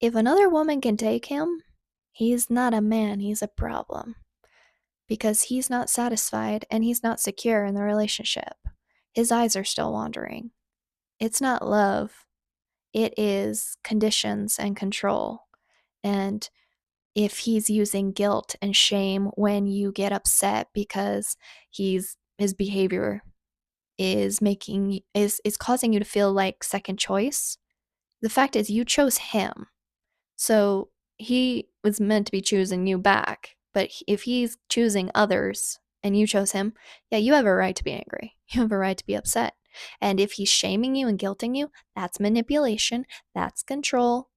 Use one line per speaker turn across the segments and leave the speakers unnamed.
If another woman can take him, he's not a man, he's a problem. Because he's not satisfied and he's not secure in the relationship. His eyes are still wandering. It's not love, it is conditions and control. And if he's using guilt and shame when you get upset because his behavior is causing you to feel like second choice, the fact is you chose him. So he was meant to be choosing you back. But if he's choosing others and you chose him, yeah, you have a right to be angry. You have a right to be upset. And if he's shaming you and guilting you, that's manipulation, that's control.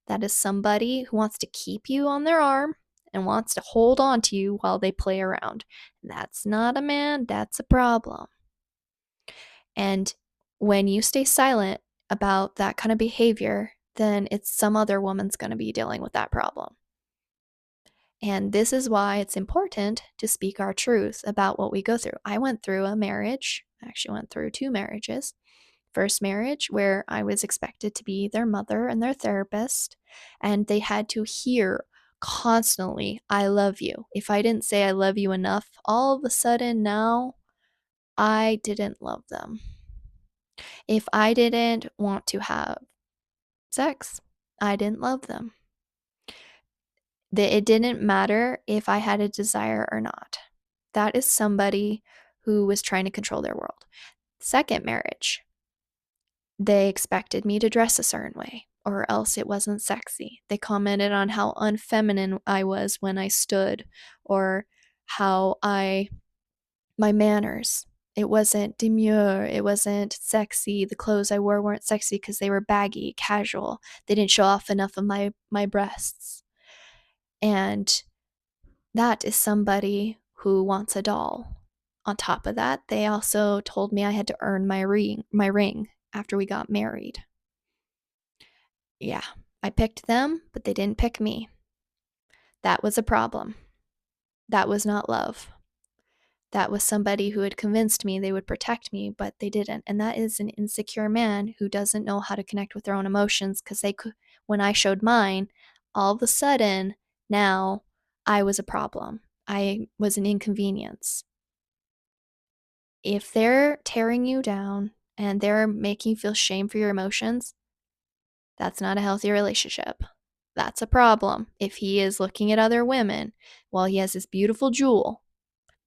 That is somebody who wants to keep you on their arm and wants to hold on to you while they play around. That's not a man, that's a problem. And when you stay silent about that kind of behavior, then it's some other woman's going to be dealing with that problem. And this is why it's important to speak our truth about what we go through. I went through a marriage, I actually went through 2 marriages. First marriage, where I was expected to be their mother and their therapist, and they had to hear constantly, I love you. If I didn't say I love you enough, all of a sudden now I didn't love them. If I didn't want to have sex, I didn't love them. It didn't matter if I had a desire or not. That is somebody who was trying to control their world. Second marriage, they expected me to dress a certain way, or else it wasn't sexy. They commented on how unfeminine I was when I stood, or my manners. It wasn't demure, it wasn't sexy. The clothes I wore weren't sexy because they were baggy, casual. They didn't show off enough of my breasts. And that is somebody who wants a doll. On top of that, they also told me I had to earn my ring after we got married. Yeah, I picked them, but they didn't pick me. That was a problem. That was not love. That was somebody who had convinced me they would protect me, but they didn't. And that is an insecure man who doesn't know how to connect with their own emotions, because when I showed mine, all of a sudden now I was a problem. I was an inconvenience. If they're tearing you down and they're making you feel shame for your emotions, that's not a healthy relationship. That's a problem. If he is looking at other women while he has this beautiful jewel,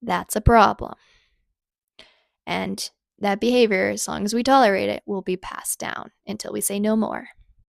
that's a problem. And that behavior, as long as we tolerate it, will be passed down until we say no more.